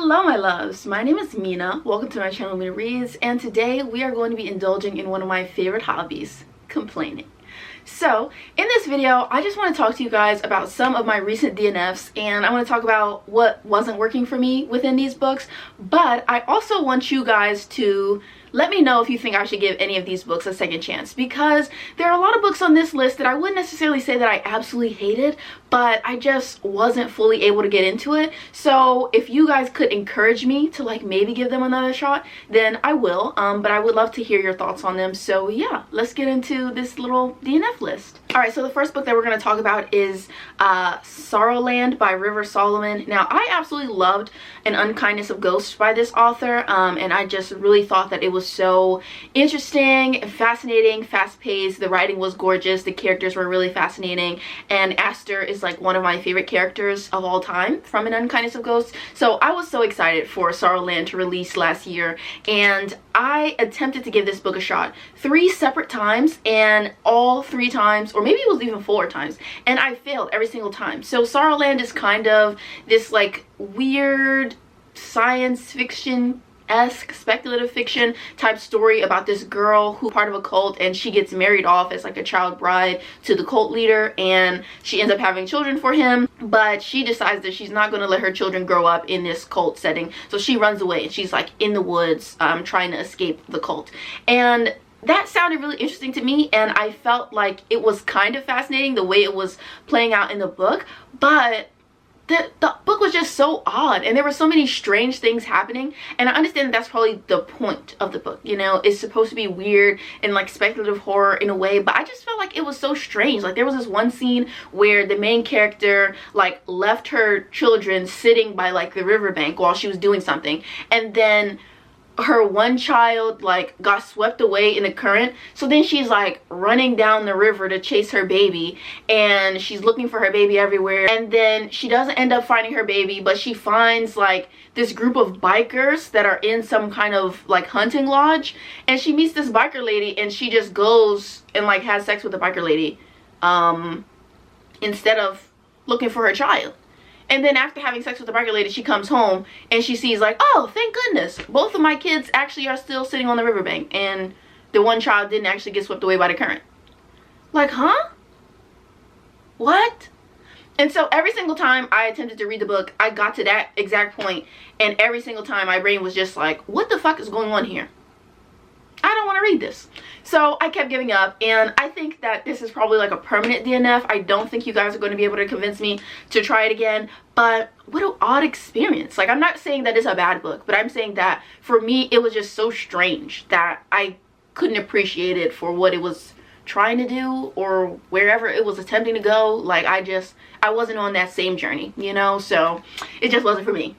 Hello my loves, my name is Mina. Welcome to my channel Mina Reads, and today we are going to be indulging in one of my favorite hobbies, complaining. So in this video I just want to talk to you guys about some of my recent DNFs, and I want to talk about what wasn't working for me within these books, but I also want you guys to let me know if you think I should give any of these books a second chance, because there are a lot of books on this list that I wouldn't necessarily say that I absolutely hated, but I just wasn't fully able to get into it. So if you guys could encourage me to like maybe give them another shot, then I will, but I would love to hear your thoughts on them. So yeah, let's get into this little DNF list. Alright, so the first book that we're going to talk about is Sorrowland by River Solomon. Now, I absolutely loved An Unkindness of Ghosts by this author, and I just really thought that it was so interesting, fascinating, fast-paced. The writing was gorgeous, the characters were really fascinating, and Aster is like one of my favorite characters of all time from An Unkindness of Ghosts. So I was so excited for Sorrowland to release last year, and I attempted to give this book a shot 3 separate times, and all 3 times, or maybe it was even 4 times, and I failed every single time. So Sorrowland is kind of this like weird science fiction-esque speculative fiction type story about this girl who's part of a cult, and she gets married off as like a child bride to the cult leader, and she ends up having children for him, but she decides that she's not going to let her children grow up in this cult setting, so she runs away and she's like in the woods trying to escape the cult. And that sounded really interesting to me, and I felt like it was kind of fascinating the way it was playing out in the book, but the book was just so odd, and there were so many strange things happening. And I understand that that's probably the point of the book, you know, it's supposed to be weird and like speculative horror in a way, but I just felt like it was so strange. Like there was this one scene where the main character like left her children sitting by like the riverbank while she was doing something, and then her one child like got swept away in the current, so then she's like running down the river to chase her baby, and she's looking for her baby everywhere, and then she doesn't end up finding her baby, but she finds like this group of bikers that are in some kind of like hunting lodge, and she meets this biker lady, and she just goes and like has sex with the biker lady instead of looking for her child. And then after having sex with the biker lady, she comes home and she sees like, oh, thank goodness, both of my kids actually are still sitting on the riverbank, and the one child didn't actually get swept away by the current. Like, huh? What? And so every single time I attempted to read the book, I got to that exact point, and every single time my brain was just like, what the fuck is going on here? I don't want to read this. So I kept giving up, and I think that this is probably like a permanent DNF. I don't think you guys are going to be able to convince me to try it again, but what an odd experience. Like, I'm not saying that it's a bad book, but I'm saying that for me it was just so strange that I couldn't appreciate it for what it was trying to do or wherever it was attempting to go. Like I wasn't on that same journey, you know, so it just wasn't for me.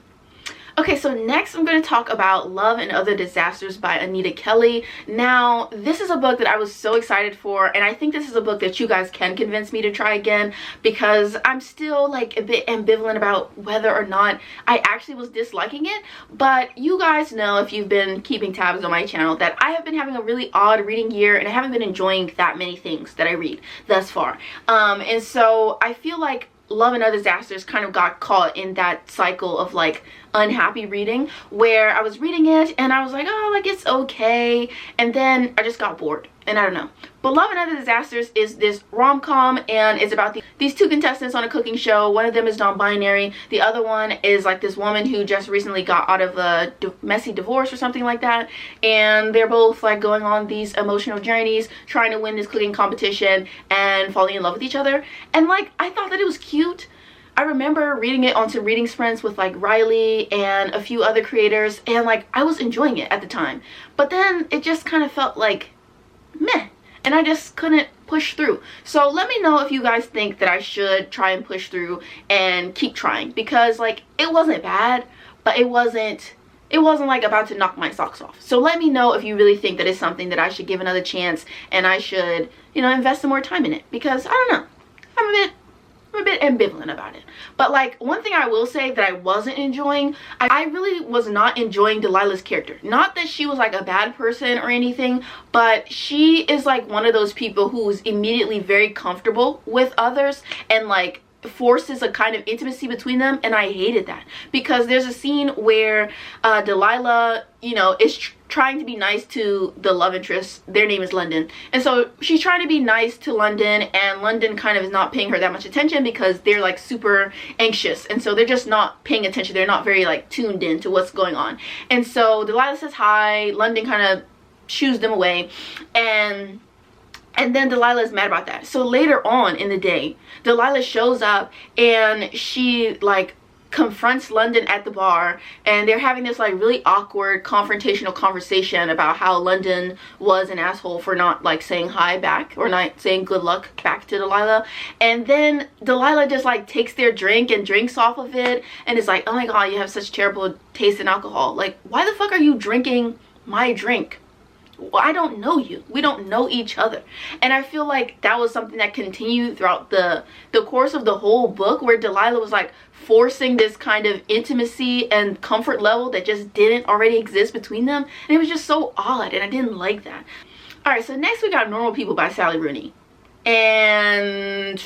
Okay, so next I'm going to talk about Love and Other Disasters by Anita Kelly. Now, this is a book that I was so excited for, and I think this is a book that you guys can convince me to try again, because I'm still like a bit ambivalent about whether or not I actually was disliking it. But you guys know, if you've been keeping tabs on my channel, that I have been having a really odd reading year, and I haven't been enjoying that many things that I read thus far. And so I feel like Love and Other Disasters kind of got caught in that cycle of like unhappy reading, where I was reading it and I was like, oh, like it's okay, and then I just got bored, and I don't know. But Love and Other Disasters is this rom-com, and it's about these 2 contestants on a cooking show. One of them is non-binary, the other one is like this woman who just recently got out of a messy divorce or something like that, and they're both like going on these emotional journeys trying to win this cooking competition and falling in love with each other. And like, I thought that it was cute. I remember reading it on some reading sprints with like Riley and a few other creators, and like I was enjoying it at the time, but then it just kind of felt like meh, and I just couldn't push through. So let me know if you guys think that I should try and push through and keep trying, because like it wasn't bad, but it wasn't like about to knock my socks off. So let me know if you really think that it's something that I should give another chance, and I should, you know, invest some more time in it, because I don't know, I'm a bit ambivalent about it. But like, one thing I will say that I wasn't enjoying, I really was not enjoying Delilah's character. Not that she was like a bad person or anything, but she is like one of those people who's immediately very comfortable with others, and like forces a kind of intimacy between them, and I hated that. Because there's a scene where Delilah, you know, is trying to be nice to the love interest. Their name is London, and so she's trying to be nice to London, and London kind of is not paying her that much attention because they're like super anxious, and so they're just not paying attention. They're not very like tuned in to what's going on. And so Delilah says hi, London kind of shoos them away, and then Delilah is mad about that. So later on in the day, Delilah shows up and she like confronts London at the bar, and they're having this like really awkward confrontational conversation about how London was an asshole for not like saying hi back, or not saying good luck back to Delilah. And then Delilah just like takes their drink and drinks off of it, and is like, oh my god, you have such terrible taste in alcohol. Like, why the fuck are you drinking my drink? Well, I don't know you. We don't know each other. And I feel like that was something that continued throughout the course of the whole book, where Delilah was like forcing this kind of intimacy and comfort level that just didn't already exist between them. And it was just so odd, and I didn't like that. Alright, so next we got Normal People by Sally Rooney. And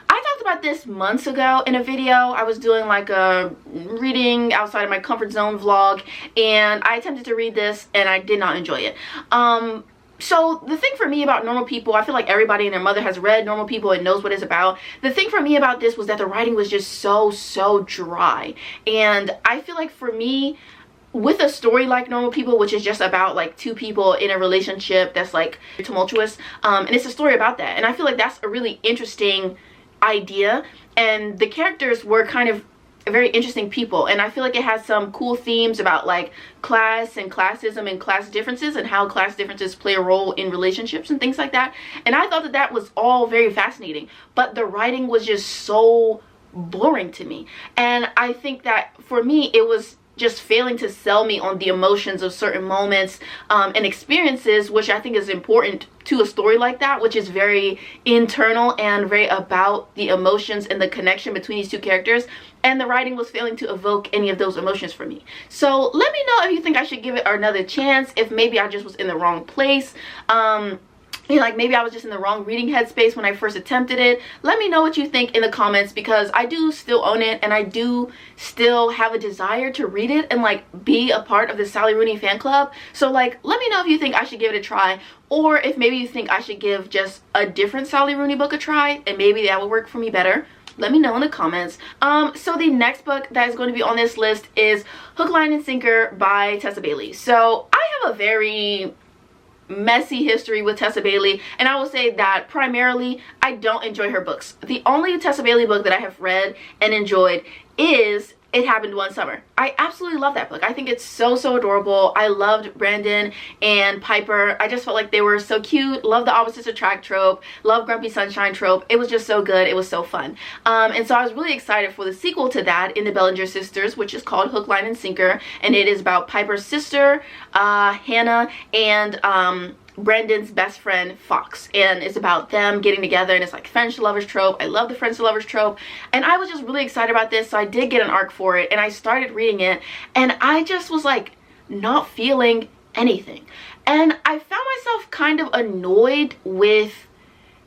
I talked about this months ago in a video. I was doing like a reading outside of my comfort zone vlog, and I attempted to read this and I did not enjoy it. So the thing for me about Normal People, I feel like everybody and their mother has read Normal People and knows what it's about. The thing for me about this was that the writing was just so dry. And I feel like for me, with a story like Normal People, which is just about like two people in a relationship that's like tumultuous, and it's a story about that, and I feel like that's a really interesting idea, and the characters were kind of very interesting people, and I feel like it has some cool themes about like class and classism and class differences, and how class differences play a role in relationships and things like that. And I thought that that was all very fascinating, but the writing was just so boring to me. And I think that for me it was just failing to sell me on the emotions of certain moments and experiences, which I think is important to a story like that, which is very internal and very about the emotions and the connection between these two characters. And the writing was failing to evoke any of those emotions for me. So let me know if you think I should give it another chance, if maybe I just was in the wrong place. You know, like maybe I was just in the wrong reading headspace when I first attempted it. Let me know what you think in the comments, because I do still own it, and I do still have a desire to read it and like be a part of the Sally Rooney fan club. So like, let me know if you think I should give it a try, or if maybe you think I should give just a different Sally Rooney book a try, and maybe that would work for me better. Let me know in the comments. So the next book that is going to be on this list is Hook, Line, and Sinker by Tessa Bailey. So I have a very messy history with Tessa Bailey, and I will say that primarily I don't enjoy her books. The only Tessa Bailey book that I have read and enjoyed is It Happened One Summer. I absolutely love that book. I think it's so adorable. I loved Brandon and Piper. I just felt like they were so cute. Love the opposites attract trope. Love Grumpy Sunshine trope. It was just so good. It was so fun. And so I was really excited for the sequel to that in the Bellinger sisters, which is called Hook, Line, and Sinker. And it is about Piper's sister, Hannah, and Brandon's best friend Fox, and it's about them getting together, and it's like friends to lovers trope. I love the friends to lovers trope, and I was just really excited about this. So I did get an arc for it, and I started reading it, and I just was like not feeling anything. And I found myself kind of annoyed with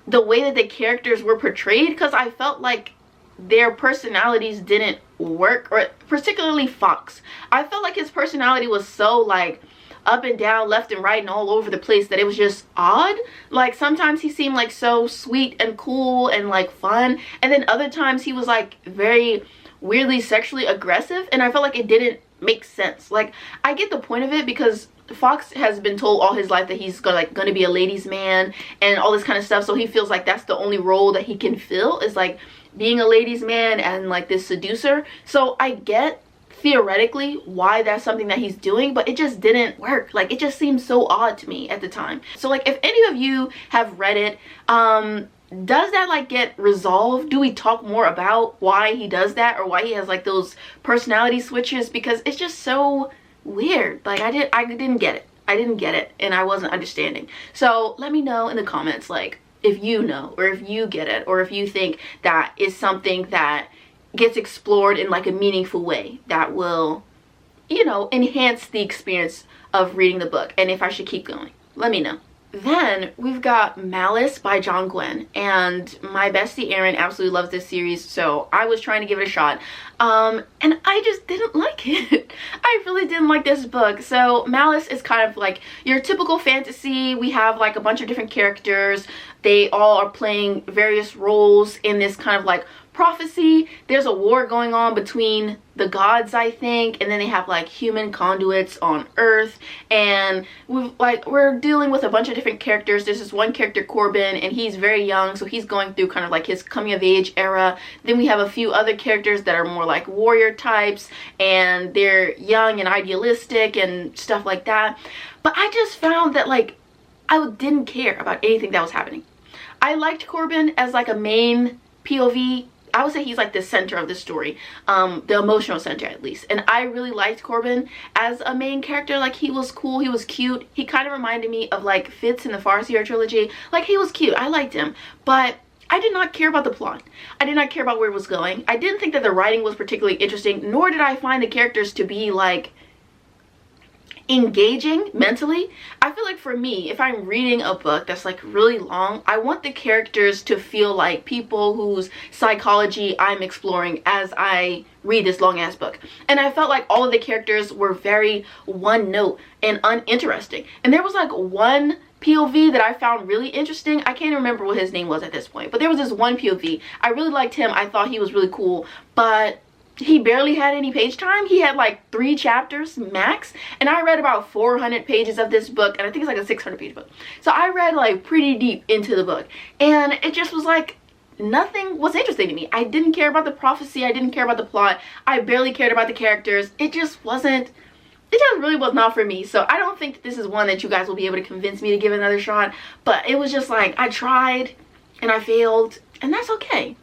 the way that the characters were portrayed, because I felt like their personalities didn't work, or particularly Fox. I felt like his personality was so like up and down, left and right, and all over the place, that it was just odd. Like sometimes he seemed like so sweet and cool and like fun, and then other times he was like very weirdly sexually aggressive, and I felt like it didn't make sense. Like, I get the point of it, because Fox has been told all his life that he's gonna be a ladies' man and all this kind of stuff, so he feels like that's the only role that he can fill, is like being a ladies' man and like this seducer. So I get theoretically why that's something that he's doing, but it just didn't work. Like, it just seemed so odd to me at the time. So like, if any of you have read it, does that like get resolved? Do we talk more about why he does that, or why he has like those personality switches? Because it's just so weird. Like, I didn't get it. I didn't get it, and I wasn't understanding. So let me know in the comments, like, if you know, or if you get it, or if you think that is something that gets explored in like a meaningful way that will, you know, enhance the experience of reading the book, and if I should keep going. Let me know. Then we've got Malice by John Gwynne, and my bestie Erin absolutely loves this series, so I was trying to give it a shot, and I just didn't like it. I really didn't like this book. So Malice is kind of like your typical fantasy. We have like a bunch of different characters. They all are playing various roles in this kind of like prophecy. There's a war going on between the gods, I think, and then they have like human conduits on Earth, and we're dealing with a bunch of different characters. There's this one character, Corbin, and he's very young, so he's going through kind of like his coming of age era. Then we have a few other characters that are more like warrior types, and they're young and idealistic and stuff like that. But I just found that like I didn't care about anything that was happening. I liked Corbin as like a main POV. I would say he's like the center of the story, the emotional center at least. And I really liked Corbin as a main character. Like, he was cool, he was cute. He kind of reminded me of like Fitz in the Farseer trilogy. Like, he was cute, I liked him. But I did not care about the plot. I did not care about where it was going. I didn't think that the writing was particularly interesting, nor did I find the characters to be like engaging mentally. I feel like for me, if I'm reading a book that's like really long, I want the characters to feel like people whose psychology I'm exploring as I read this long ass book. And I felt like all of the characters were very one note and uninteresting. And there was like one POV that I found really interesting. I can't remember what his name was at this point, but there was this one POV. I really liked him. I thought he was really cool, but he barely had any page time. He had like 3 chapters max, and I read about 400 pages of this book, and I think it's like a 600 page book. So I read like pretty deep into the book, and it just was like nothing was interesting to me. I didn't care about the prophecy. I didn't care about the plot. I barely cared about the characters. It just really was not for me. So I don't think that this is one that you guys will be able to convince me to give another shot, but it was just like I tried and I failed, and that's okay.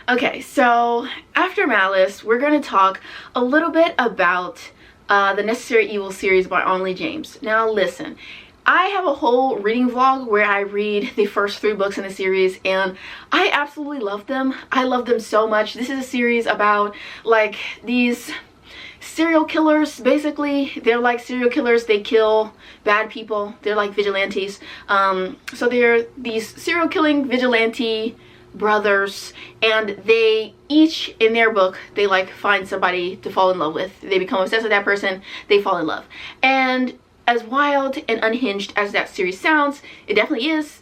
Okay, so after Malice, we're going to talk a little bit about the Necessary Evil series by Onley James. Now listen, I have a whole reading vlog where I read the first 3 books in the series, and I absolutely love them. I love them so much. This is a series about like these serial killers. Basically, they're like serial killers. They kill bad people. They're like vigilantes. So they're these serial killing vigilante brothers, and they each in their book, they like find somebody to fall in love with. They become obsessed with that person, they fall in love. And as wild and unhinged as that series sounds, it definitely is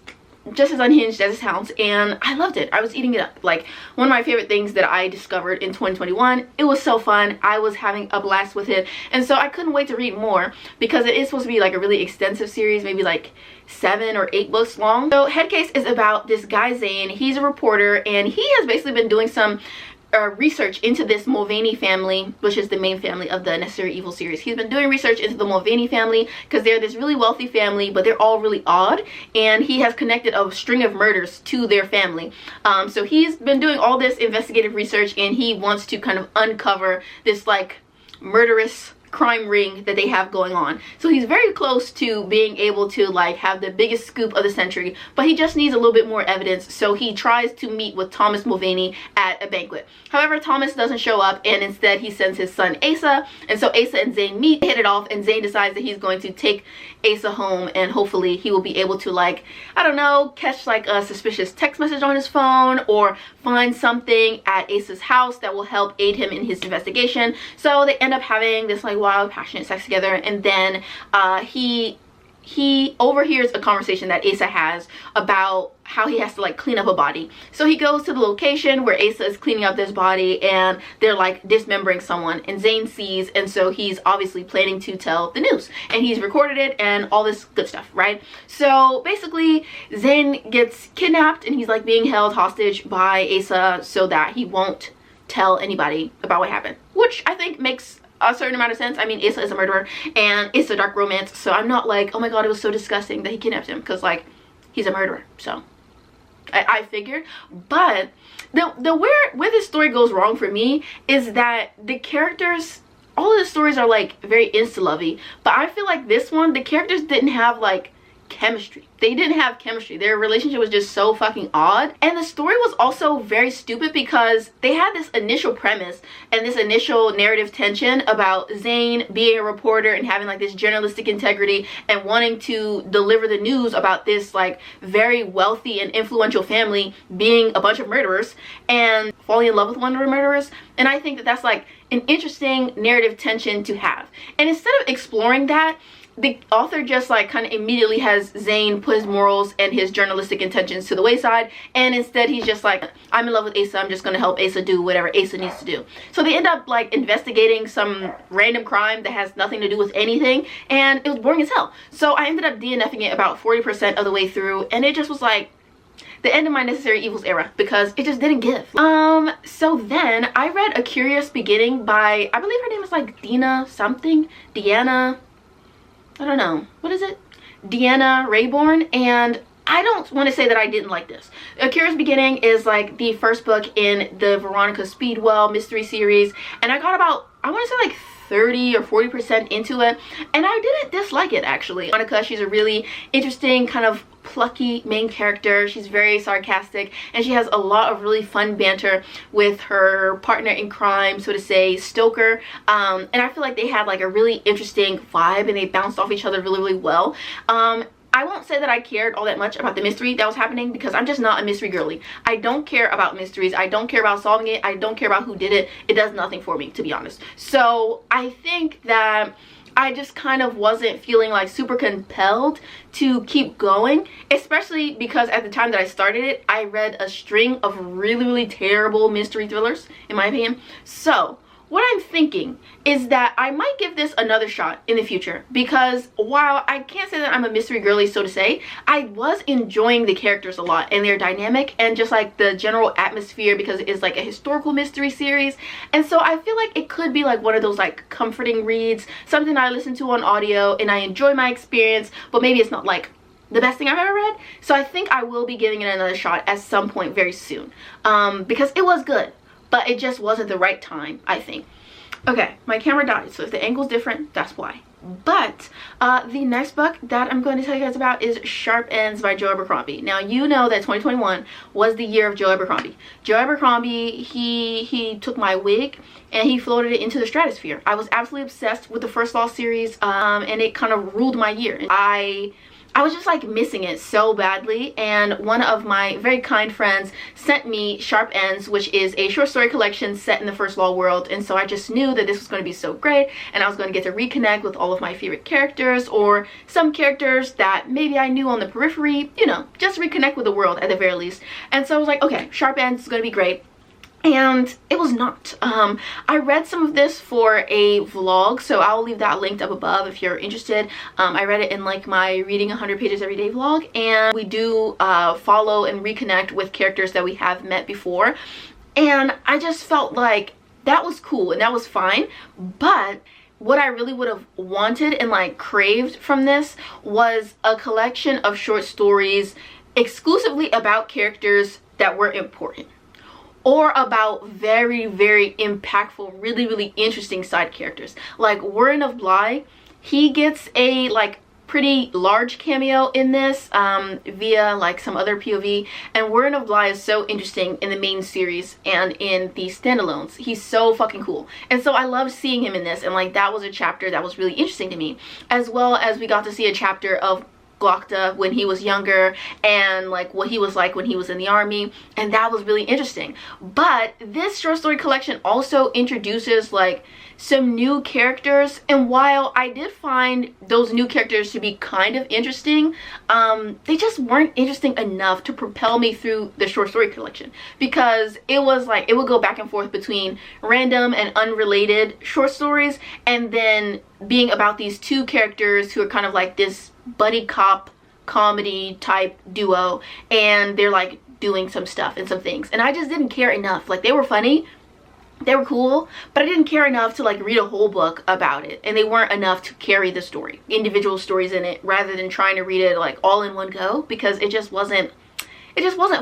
just as unhinged as it sounds, and I loved it. I was eating it up. Like, one of my favorite things that I discovered in 2021. It was so fun. I was having a blast with it, and so I couldn't wait to read more, because it is supposed to be like a really extensive series, maybe like 7 or 8 books long. So Headcase is about this guy Zane. He's a reporter, and he has basically been doing some research into this Mulvaney family, which is the main family of the Necessary Evil series. He's been doing research into the Mulvaney family because they're this really wealthy family, but they're all really odd, and he has connected a string of murders to their family. So he's been doing all this investigative research, and he wants to kind of uncover this like murderous crime ring that they have going on. So he's very close to being able to like have the biggest scoop of the century, but he just needs a little bit more evidence. So he tries to meet with Thomas Mulvaney at a banquet. However, Thomas doesn't show up, and instead he sends his son Asa, and so Asa and Zane meet, hit it off, and Zane decides that he's going to take Asa home, and hopefully he will be able to, like, I don't know, catch like a suspicious text message on his phone, or find something at Asa's house that will help aid him in his investigation. So they end up having this like wild, passionate sex together, and then he overhears a conversation that Asa has about how he has to like clean up a body. So he goes to the location where Asa is cleaning up this body, and they're like dismembering someone, and Zane sees, and so he's obviously planning to tell the news, and he's recorded it and all this good stuff, right? So basically Zane gets kidnapped, and he's like being held hostage by Asa so that he won't tell anybody about what happened, which I think makes a certain amount of sense. I mean, Asa is a murderer, and it's a dark romance, so I'm not like, oh my god, it was so disgusting that he kidnapped him, because like, he's a murderer. So I figured. But the where this story goes wrong for me is that the characters, all of the stories are like very insta-lovey, but I feel like this one, the characters didn't have like chemistry. They didn't have chemistry. Their relationship was just so fucking odd. And the story was also very stupid because they had this initial premise and this initial narrative tension about Zane being a reporter and having like this journalistic integrity and wanting to deliver the news about this like very wealthy and influential family being a bunch of murderers and falling in love with one of the murderers. And I think that that's like an interesting narrative tension to have. And instead of exploring that, the author just like kind of immediately has Zane put his morals and his journalistic intentions to the wayside, and instead he's just like, I'm in love with Asa, I'm just gonna help Asa do whatever Asa needs to do. So they end up like investigating some random crime that has nothing to do with anything, and it was boring as hell. So I ended up DNFing it about 40% of the way through, and it just was like the end of my Necessary Evils era because it just didn't give. So then I read A Curious Beginning by, I believe her name is like Deanna, I don't know, what is it? Deanna Rayborn, and I don't want to say that I didn't like this. A Curious Beginning is like the first book in the Veronica Speedwell mystery series, and I got about, I want to say like 30 or 40% into it, and I didn't dislike it actually. Veronica, she's a really interesting kind of plucky main character. She's very sarcastic, and she has a lot of really fun banter with her partner in crime, so to say, Stoker, and I feel like they had like a really interesting vibe and they bounced off each other really well. I won't say that I cared all that much about the mystery that was happening because I'm just not a mystery girly. I don't care about mysteries. I don't care about solving it. I don't care about who did it. It does nothing for me, to be honest. So I think that I just kind of wasn't feeling like super compelled to keep going, especially because at the time that I started it, I read a string of really terrible mystery thrillers, in my opinion. So what I'm thinking is that I might give this another shot in the future, because while I can't say that I'm a mystery girly, so to say, I was enjoying the characters a lot and their dynamic and just like the general atmosphere, because it is like a historical mystery series. And so I feel like it could be like one of those like comforting reads, something I listen to on audio and I enjoy my experience, but maybe it's not like the best thing I've ever read. So I think I will be giving it another shot at some point very soon, because it was good, but it just wasn't the right time, I think. Okay, my camera died, so if the angle's different, that's why. But the next book that I'm going to tell you guys about is Sharp Ends by Joe Abercrombie. Now, you know that 2021 was the year of Joe Abercrombie. Joe Abercrombie, he took my wig and he floated it into the stratosphere. I was absolutely obsessed with the First Law series, and it kind of ruled my year. I was just like missing it so badly, and one of my very kind friends sent me Sharp Ends, which is a short story collection set in the First Law world, and so I just knew that this was going to be so great and I was going to get to reconnect with all of my favorite characters, or some characters that maybe I knew on the periphery, you know, just reconnect with the world at the very least. And so I was like, okay, Sharp Ends is going to be great. And it was not. I read some of this for a vlog, so I'll leave that linked up above if you're interested. I read it in like my Reading 100 Pages Every Day vlog, and we do follow and reconnect with characters that we have met before, and I just felt like that was cool and that was fine. But what I really would have wanted and like craved from this was a collection of short stories exclusively about characters that were important, or about very impactful, really interesting side characters. Like Warren of Bly, he gets a like pretty large cameo in this via like some other POV, and Warren of Bly is so interesting in the main series and in the standalones. He's so fucking cool, and so I loved seeing him in this, and like that was a chapter that was really interesting to me, as well as we got to see a chapter of Glokta when he was younger and like what he was like when he was in the army, and that was really interesting. But this short story collection also introduces like some new characters, and while I did find those new characters to be kind of interesting, they just weren't interesting enough to propel me through the short story collection, because it was like it would go back and forth between random and unrelated short stories and then being about these two characters who are kind of like this buddy cop comedy type duo, and they're like doing some stuff and some things, and I just didn't care enough. Like they were funny, they were cool, but I didn't care enough to like read a whole book about it, and they weren't enough to carry the story, individual stories in it, rather than trying to read it like all in one go, because it just wasn't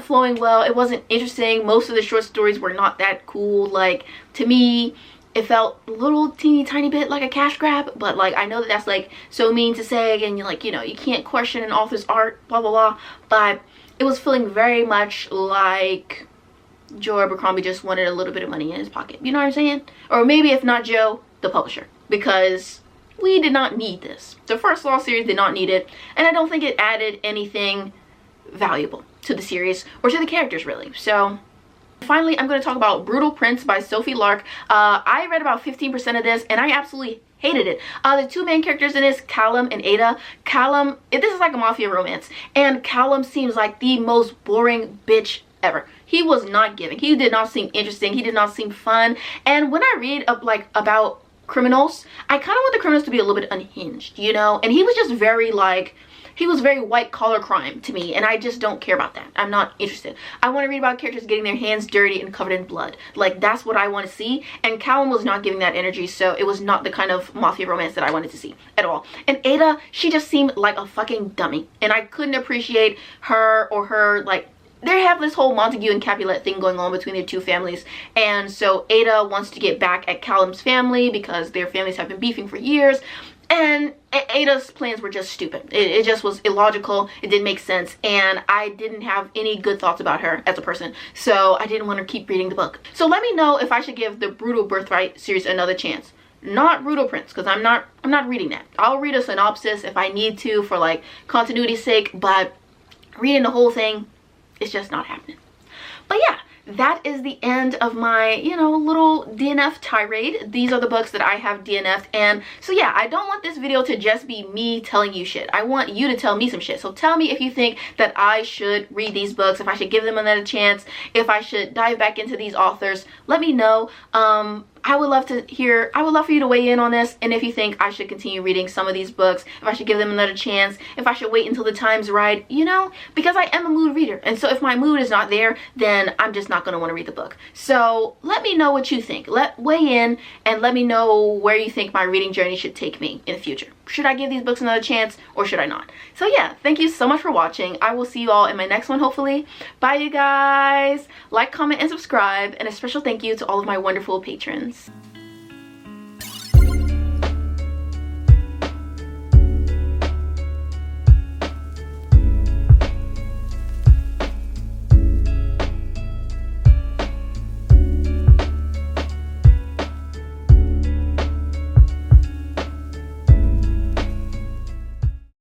flowing well. It wasn't interesting. Most of the short stories were not that cool. Like to me, it felt a little teeny tiny bit like a cash grab, but like I know that that's like so mean to say, and you're like, you know, you can't question an author's art, blah blah blah, but it was feeling very much like Joe Abercrombie just wanted a little bit of money in his pocket, you know what I'm saying? Or maybe if not Joe, the publisher, because we did not need this. The first Law series did not need it, and I don't think it added anything valuable to the series or to the characters really. So finally, I'm going to talk about Brutal Prince by Sophie Lark. I read about 15% of this and I absolutely hated it. The two main characters in this, Callum and Ada. Callum, this is like a mafia romance, and Callum seems like the most boring bitch ever. He was not giving. He did not seem interesting. He did not seem fun. And when I read about criminals, I kind of want the criminals to be a little bit unhinged, you know? And he was just very like, he was very white collar crime to me, and I just don't care about that. I'm not interested. I want to read about characters getting their hands dirty and covered in blood. Like, that's what I want to see, and Callum was not giving that energy, so it was not the kind of mafia romance that I wanted to see at all. And Ada, she just seemed like a fucking dummy, and I couldn't appreciate her or her, like, they have this whole Montague and Capulet thing going on between their two families, and so Ada wants to get back at Callum's family because their families have been beefing for years, and Ada's plans were just stupid. It just was illogical. It didn't make sense, and I didn't have any good thoughts about her as a person, so I didn't want to keep reading the book. So let me know if I should give the Brutal Birthright series another chance. Not Brutal Prince, because I'm not reading that. I'll read a synopsis if I need to for like continuity's sake, but reading the whole thing, it's just not happening. But yeah, that is the end of my, you know, little DNF tirade. These are the books that I have DNF'd. And so yeah, I don't want this video to just be me telling you shit. I want you to tell me some shit. So tell me if you think that I should read these books, if I should give them another chance, if I should dive back into these authors. Let me know. I would love to hear, I would love for you to weigh in on this, and if you think I should continue reading some of these books, if I should give them another chance, if I should wait until the time's right, you know, because I am a mood reader, and so if my mood is not there, then I'm just not going to want to read the book. So let me know what you think. Weigh in and let me know where you think my reading journey should take me in the future. Should I give these books another chance or should I not? So yeah, thank you so much for watching. I will see you all in my next one, hopefully. Bye, you guys. Like, comment, and subscribe, and a special thank you to all of my wonderful patrons.